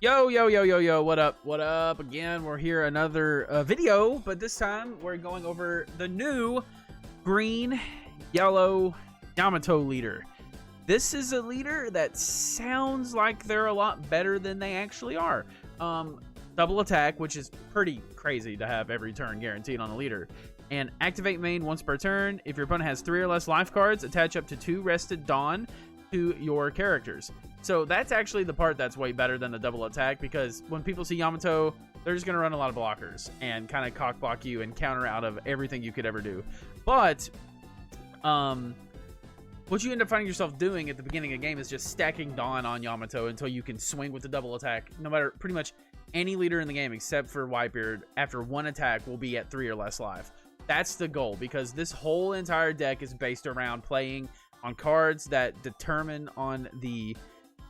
Yo, yo, yo, yo, yo, what up? What up? Again, we're here another video, but this time we're going over the new green, yellow Yamato leader. This is a leader that sounds like they're a lot better than they actually are. Double attack, which is pretty crazy to have every turn guaranteed on a leader. And activate main once per turn. If your opponent has 3 or less life cards, attach up to 2 rested Dawn to your characters. So that's actually the part that's way better than the double attack, because when people see Yamato, they're just going to run a lot of blockers and kind of cock block you and counter out of everything you could ever do. But what you end up finding yourself doing at the beginning of the game is just stacking Dawn on Yamato until you can swing with the double attack. No matter pretty much any leader in the game except for Whitebeard, after one attack will be at 3 or less life. That's the goal, because this whole entire deck is based around playing on cards that determine on the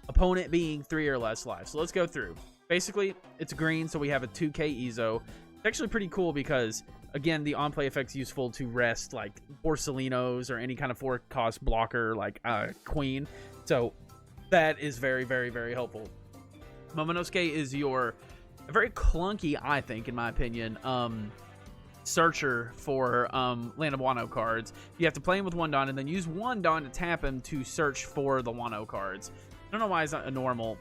opponent being 3 or less life. So let's go through. Basically, it's green, so we have a 2k Ezo. It's actually pretty cool because, again, the on-play effect's useful to rest like Borsalinos or any kind of 4-cost blocker like Queen. So that is very, very, very helpful. Momonosuke is your very clunky, I think, in my opinion, searcher for Land of Wano cards. You have to play him with 1 Dawn and then use 1 Dawn to tap him to search for the Wano cards. I don't know why he's not a normal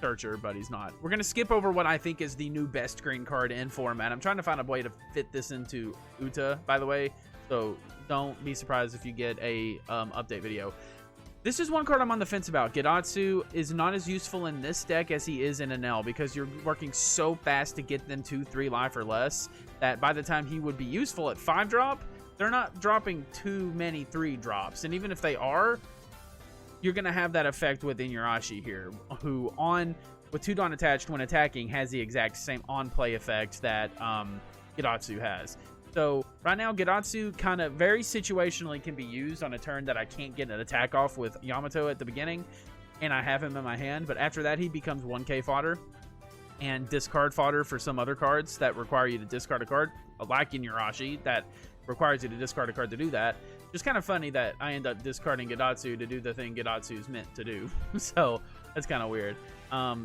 searcher, but he's not. We're going to skip over what I think is the new best green card in format. I'm trying to find a way to fit this into Uta, by the way, so don't be surprised if you get a update video. This is one card I'm on the fence about. Gedatsu is not as useful in this deck as he is in NL, because you're working so fast to get them to 3 life or less that by the time he would be useful at 5 drop, they're not dropping too many 3 drops. And even if they are, you're going to have that effect with Inuyasha here, who with 2 Dawn attached when attacking has the exact same on-play effect that Gedatsu has. So right now, Gedatsu kind of very situationally can be used on a turn that I can't get an attack off with Yamato at the beginning, and I have him in my hand. But after that, he becomes 1k fodder and discard fodder for some other cards that require you to discard a card, like Inuyasha, that requires you to discard a card to do that. Just kind of funny that I end up discarding Gedatsu to do the thing Gedatsu's meant to do. So that's kind of weird.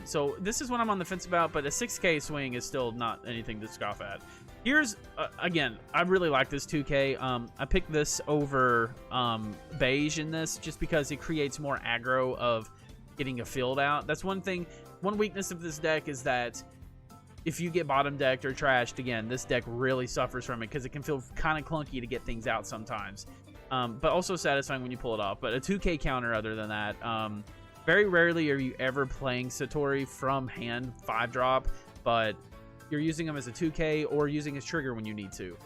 So this is what I'm on the fence about, but a 6k swing is still not anything to scoff at. Here's, again, I really like this 2k. I picked this over beige in this just because it creates more aggro of getting a field out. That's one thing. One weakness of this deck is that if you get bottom decked or trashed, again, this deck really suffers from it because it can feel kind of clunky to get things out sometimes. But also satisfying when you pull it off. But a 2k counter other than that, very rarely are you ever playing Satori from hand 5 drop, but you're using him as a 2k or using his trigger when you need to.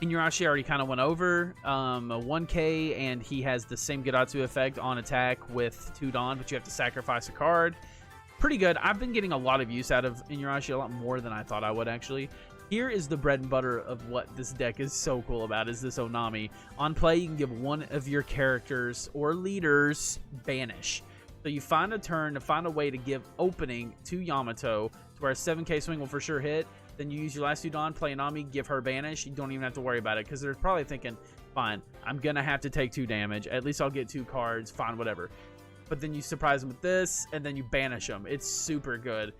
Inuyasha already kind of went over, a 1k, and he has the same Gedatsu effect on attack with 2 Dawn, but you have to sacrifice a card. Pretty good. I've been getting a lot of use out of Inuyasha, a lot more than I thought I would, actually. Here is the bread and butter of what this deck is so cool about, is this Onami. On play, you can give one of your characters or leaders banish. So you find a turn to find a way to give opening to Yamato, to where a 7k swing will for sure hit. Then you use your last 2 Dawn, play Onami, give her banish. You don't even have to worry about it, because they're probably thinking, fine, I'm going to have to take 2 damage. At least I'll get 2 cards, fine, whatever. But then you surprise them with this, and then you banish them. It's super good.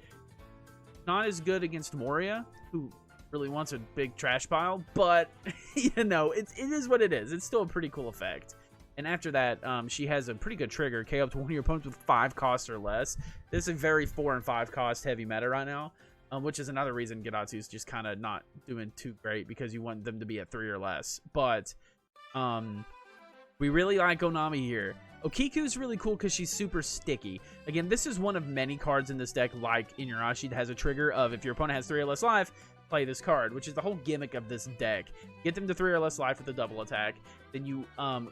Not as good against Moria, who really wants a big trash pile, but you know, it is what it is. It's still a pretty cool effect. And after that, she has a pretty good trigger, KO up to one of your opponents with 5 costs or less. This is a very 4 and 5 cost heavy meta right now, which is another reason Gedatsu is just kind of not doing too great, because you want them to be at 3 or less. But we really like Onami here. Okiku is really cool because she's super sticky. Again, this is one of many cards in this deck, like Inuyasha, that has a trigger of, if your opponent has 3 or less life, play this card, which is the whole gimmick of this deck. Get them to 3 or less life with a double attack. Then you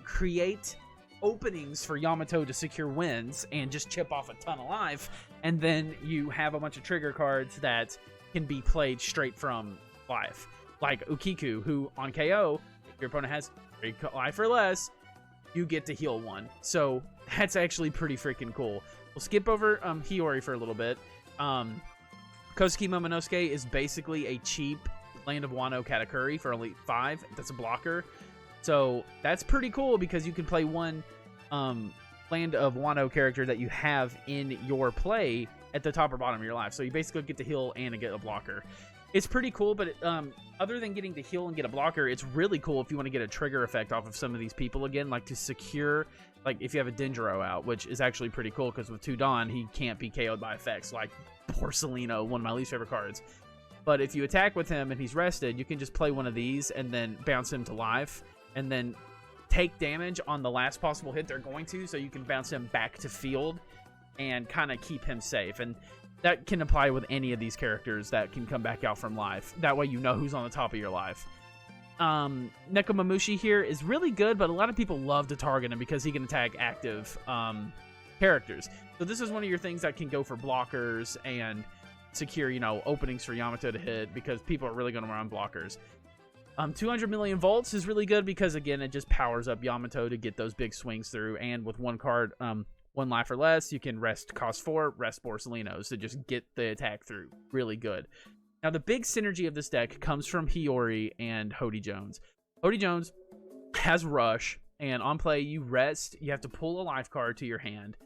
create openings for Yamato to secure wins and just chip off a ton of life. And then you have a bunch of trigger cards that can be played straight from life. Like Okiku, who on KO, if your opponent has 3 life or less, you get to heal 1. So that's actually pretty freaking cool. We'll skip over Hiyori for a little bit. Kosuke Momonosuke is basically a cheap Land of Wano Katakuri for only 5. That's a blocker. So that's pretty cool, because you can play one Land of Wano character that you have in your play at the top or bottom of your life. So you basically get to heal and get a blocker. It's pretty cool, but other than getting to heal and get a blocker, it's really cool if you want to get a trigger effect off of some of these people again, like to secure, like if you have a Dendro out, which is actually pretty cool because with 2 Dawn, he can't be KO'd by effects, like Porcelino, one of my least favorite cards. But if you attack with him and he's rested, you can just play one of these and then bounce him to life and then take damage on the last possible hit they're going to, so you can bounce him back to field and kind of keep him safe. And that can apply with any of these characters that can come back out from life. That way you know who's on the top of your life. Nekomamushi here is really good, but a lot of people love to target him because he can attack active characters. So this is one of your things that can go for blockers and secure, you know, openings for Yamato to hit because people are really going to run blockers. 200 million volts is really good because, again, it just powers up Yamato to get those big swings through. And with one card, 1 life or less, you can rest cost 4, rest Borsalino to just get the attack through. Really good. Now, the big synergy of this deck comes from Hiyori and Hody Jones. Hody Jones has Rush, and on play, you rest. You have to pull a life card to your hand,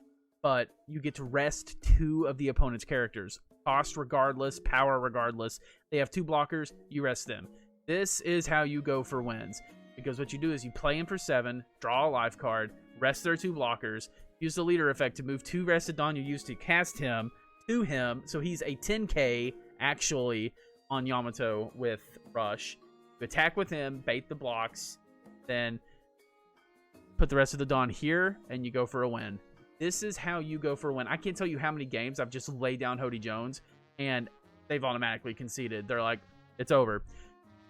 but you get to rest 2 of the opponent's characters. Cost regardless, power regardless. They have 2 blockers, you rest them. This is how you go for wins, because what you do is you play him for 7, draw a life card, rest their 2 blockers, use the leader effect to move 2 rested Dawn you used to cast him to him, so he's a 10k actually on Yamato with Rush. You attack with him, bait the blocks, then put the rest of the Dawn here, and you go for a win. This is how you go for a win. I can't tell you how many games I've just laid down Hody Jones, and they've automatically conceded. They're like, it's over.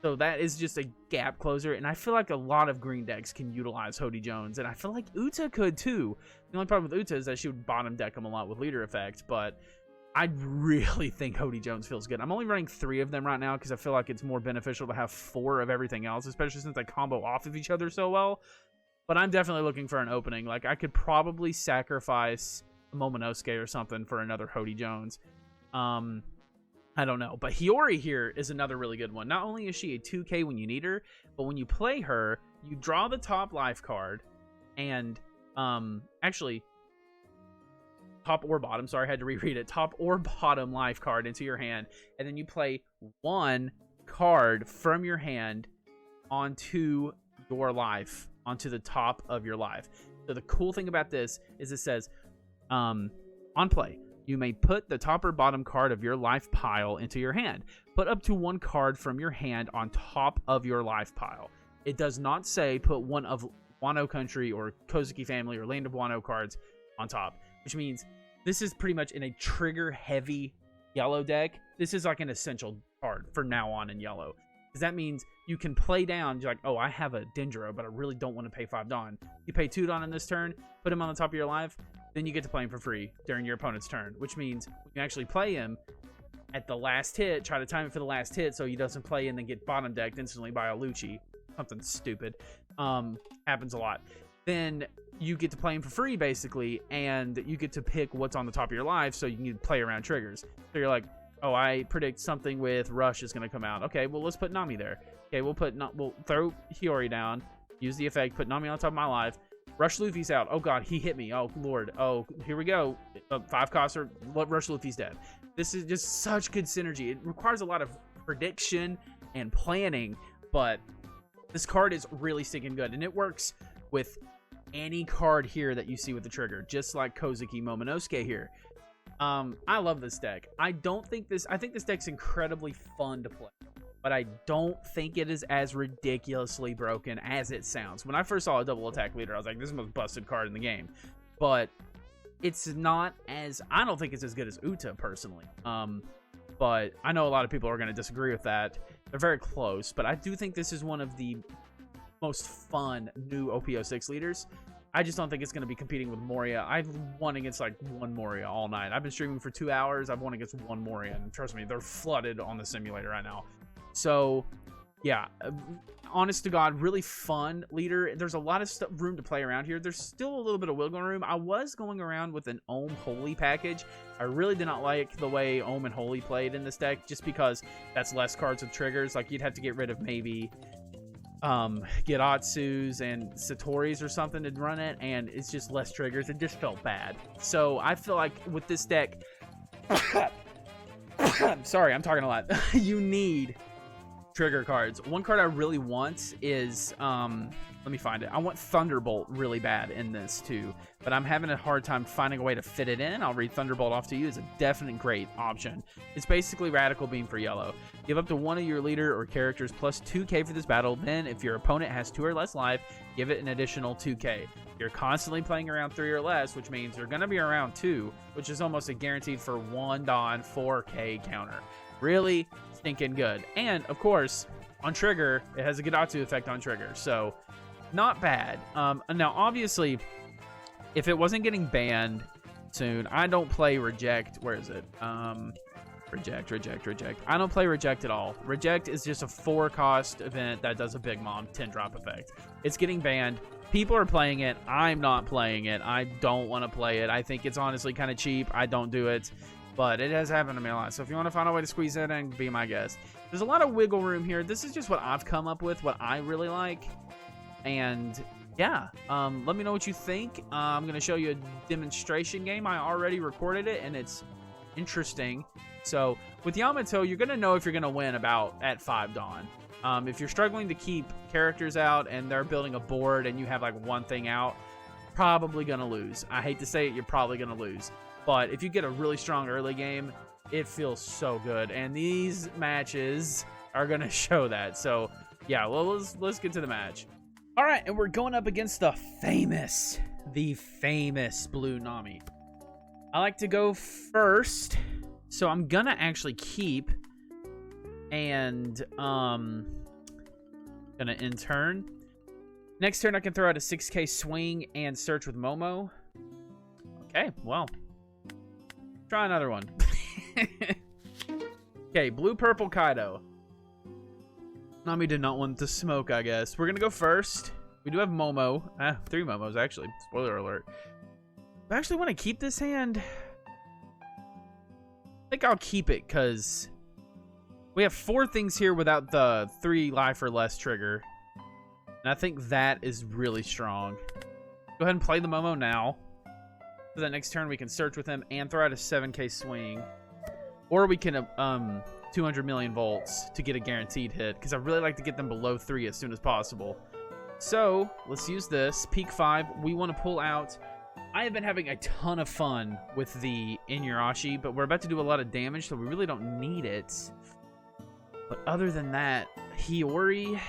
So that is just a gap closer, and I feel like a lot of green decks can utilize Hody Jones, and I feel like Uta could too. The only problem with Uta is that she would bottom deck him a lot with leader effect, but I really think Hody Jones feels good. I'm only running 3 of them right now because I feel like it's more beneficial to have 4 of everything else, especially since they combo off of each other so well. But I'm definitely looking for an opening. Like, I could probably sacrifice a Momonosuke or something for another Hody Jones. I don't know. But Hiyori here is another really good one. Not only is she a 2k when you need her, but when you play her, you draw the top life card. And, actually, top or bottom. Sorry, I had to reread it. Top or bottom life card into your hand. And then you play 1 card from your hand onto your life. Onto the top of your life. So the cool thing about this is it says, on play, you may put the top or bottom card of your life pile into your hand. Put up to 1 card from your hand on top of your life pile. It does not say put one of Wano Country or Kozuki Family or Land of Wano cards on top, which means this is pretty much in a trigger-heavy yellow deck. This is like an essential card for now on in yellow. Because that means you can play down, you're like, oh, I have a Dendro, but I really don't want to pay 5 Dawn. You pay 2 Dawn in this turn, put him on the top of your life, then you get to play him for free during your opponent's turn, which means when you actually play him at the last hit, try to time it for the last hit so he doesn't play and then get bottom decked instantly by a Lucci. Something stupid. Happens a lot. Then you get to play him for free, basically, and you get to pick what's on the top of your life so you can play around triggers. So you're like, oh, I predict something with Rush is going to come out. Okay, well, let's put Nami there. Okay, we'll throw Hiyori down, use the effect, put Nami on top of my life. Rush Luffy's out. Oh, God, he hit me. Oh, Lord. Oh, here we go. 5 costs or Rush Luffy's dead. This is just such good synergy. It requires a lot of prediction and planning, but this card is really stinking good, and it works with any card here that you see with the trigger, just like Kozuki Momonosuke here. I love this deck. I think this deck's incredibly fun to play, but I don't think it is as ridiculously broken as it sounds. When I first saw a double attack leader, I was like, this is the most busted card in the game. But it's not as, I don't think it's as good as Uta personally. But I know a lot of people are going to disagree with that. They're very close, but I do think this is one of the most fun new OP06 leaders. I just don't think it's going to be competing with Moria. I've won against like 1 Moria all night. I've been streaming for 2 hours. I've won against 1 Moria, and trust me, they're flooded on the simulator right now. So, yeah, honest to God, really fun leader. There's a lot of room to play around here. There's still a little bit of wiggle room. I was going around with an Ohm Holy package. I really did not like the way Ohm and Holy played in this deck, just because that's less cards with triggers. Like, you'd have to get rid of maybe Giratsus and Satori's or something to run it, and it's just less triggers. It just felt bad. So I feel like with this deck, sorry, I'm talking a lot. You need trigger cards. One card I really want is let me find it. I want Thunderbolt really bad in this too, but I'm having a hard time finding a way to fit it in. I'll read Thunderbolt off to you. It's a definite great option. It's basically Radical Beam for yellow. Give up to one of your leader or characters plus 2k for this battle. Then if your opponent has 2 or less life, give it an additional 2k. You're constantly playing around 3 or less, which means you're going to be around 2, which is almost a guaranteed for 1 Dawn 4k counter. Really stinking good. And of course, on trigger, it has a Gidatsu effect on trigger, so not bad. Now obviously, if it wasn't getting banned soon, I don't play Reject. Where is it? Reject. I don't play Reject at all. Reject is just a 4-cost event that does a Big Mom 10-drop effect. It's getting banned. People are playing it. I'm not playing it. I don't want to play it. I think it's honestly kind of cheap. I don't do it, but it has happened to me a lot. So if you want to find a way to squeeze it in, be my guest. There's a lot of wiggle room here. This is just what I've come up with, what I really like. And yeah, let me know what you think. I'm going to show you a demonstration game. I already recorded it, and it's interesting. So with Yamato, you're going to know if you're going to win about at 5 Dawn. If you're struggling to keep characters out and they're building a board and you have like one thing out, probably going to lose. I hate to say it, you're probably going to lose. But if you get a really strong early game, it feels so good. And these matches are going to show that. So yeah, well, let's get to the match. All right, and we're going up against the famous Blue Nami. I like to go first, so I'm gonna actually keep and gonna end turn. Next turn, I can throw out a 6k swing and search with Momo. Okay, well, try another one. Okay, blue-purple Kaido. Nami did not want to smoke, I guess. We're going to go first. We do have Momo. 3 Momos, actually. Spoiler alert. I actually want to keep this hand. I think I'll keep it, because we have 4 things here without the 3 life or less trigger. And I think that is really strong. Go ahead and play the Momo now. For the next turn, we can search with him and throw out a 7k swing. Or we can 200 million volts to get a guaranteed hit, because I really like to get them below 3 as soon as possible. So let's use this. Peak 5. We want to pull out. I have been having a ton of fun with the Inuyasha, but we're about to do a lot of damage, so we really don't need it. But other than that, Hiyori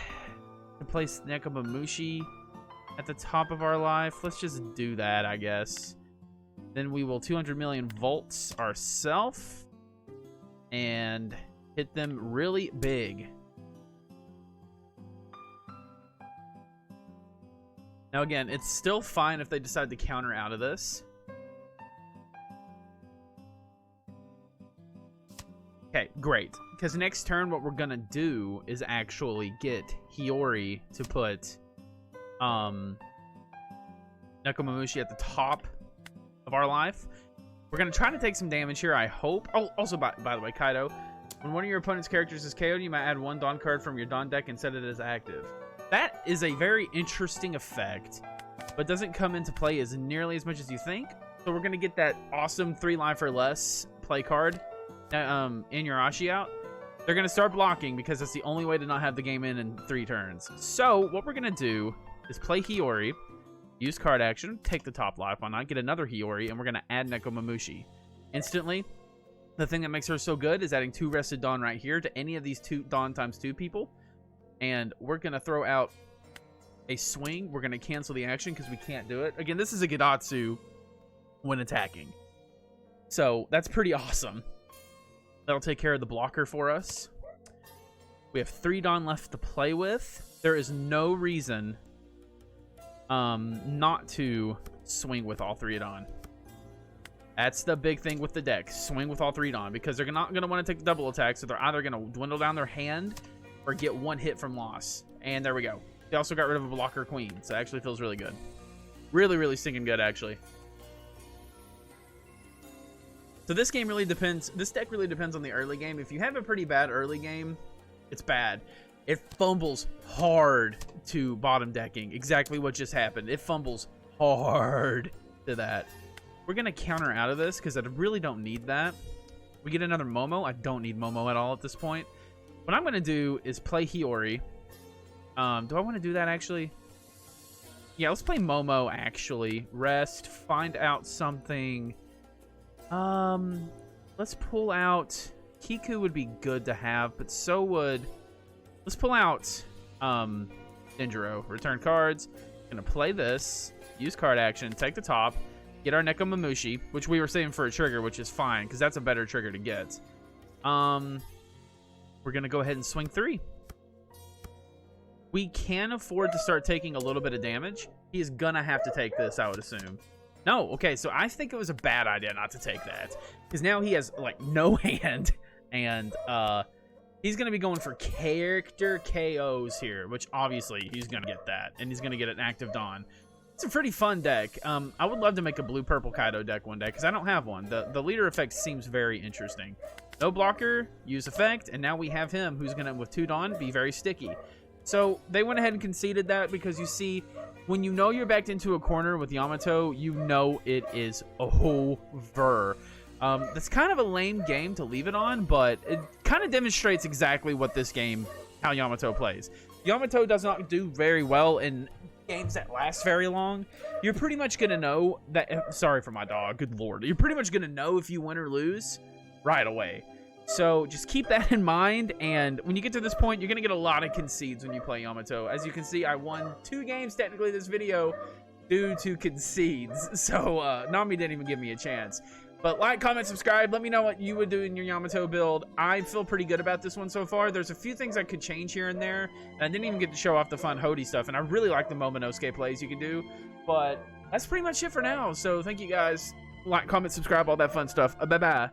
to place Nekomamushi at the top of our life. Let's just do that, I guess. Then we will 200 million volts ourselves and hit them really big. Now again, it's still fine if they decide to counter out of this. Okay, great. Because next turn, what we're gonna do is actually get Hiyori to put Nekomamushi at the top of our life. We're gonna try to take some damage here, I hope. Oh, also, by the way, Kaido, when one of your opponent's characters is KO'd, you might add 1 Dawn card from your Dawn deck and set it as active. That is a very interesting effect, but doesn't come into play as nearly as much as you think. So we're gonna get that awesome 3 life or less play card, Inuyasha out. They're gonna start blocking because that's the only way to not have the game in 3 turns. So what we're gonna do is play Hiyori, use card action, take the top life, why not, get another Hiyori, and we're gonna add Nekomamushi instantly. The thing that makes her so good is adding 2 Rested Dawn right here to any of these 2 Dawn times 2 people. And we're going to throw out a swing. We're going to cancel the action because we can't do it. Again, this is a Gidatsu when attacking. So that's pretty awesome. That'll take care of the blocker for us. We have 3 Dawn left to play with. There is no reason not to swing with all 3 Dawn. That's the big thing with the deck. Swing with all 3 Dawn, because they're not going to want to take the double attack, so they're either going to dwindle down their hand or get 1 hit from loss. And there we go. They also got rid of a blocker queen, so it actually feels really good. Really, really stinking good, actually. So this game really depends. This deck really depends on the early game. If you have a pretty bad early game, it's bad. It fumbles hard to bottom decking. Exactly what just happened. It fumbles hard to that. We're going to counter out of this because I really don't need that. We get another Momo. I don't need Momo at all at this point. What I'm going to do is play Hiyori. Do I want to do that actually? Yeah, let's play Momo actually. Rest. Find out something. Let's pull out... Kiku would be good to have, but so would... Let's pull out Denjiro. Return cards. Gonna play this. Use card action. Take the top. Get our Nekomamushi, which we were saving for a trigger, which is fine, because that's a better trigger to get. We're gonna go ahead and swing 3. We can afford to start taking a little bit of damage. He is gonna have to take this, I would assume. No, okay, so I think it was a bad idea not to take that. Because now he has, like, no hand. And, he's going to be going for character KOs here. Which, obviously, he's going to get that. And he's going to get an active Dawn. It's a pretty fun deck. I would love to make a blue-purple Kaido deck one day. Because I don't have one. The leader effect seems very interesting. No blocker, use effect. And now we have him, who's going to, with 2 Dawn, be very sticky. So, they went ahead and conceded that. Because you see... When you know you're backed into a corner with Yamato, you know it is over. That's kind of a lame game to leave it on, but it kind of demonstrates exactly what this game, how Yamato plays. Yamato does not do very well in games that last very long. You're pretty much going to know that... Sorry for my dog, good lord. You're pretty much going to know if you win or lose right away. So just keep that in mind, and when you get to this point, you're going to get a lot of concedes when you play Yamato. As you can see, I won 2 games technically this video due to concedes. So Nami didn't even give me a chance. But like, comment, subscribe. Let me know what you would do in your Yamato build. I feel pretty good about this one so far. There's a few things I could change here and there, and I didn't even get to show off the fun Hody stuff, and I really like the Momonosuke plays you can do. But that's pretty much it for now. So thank you guys. Like, comment, subscribe, all that fun stuff. Bye-bye.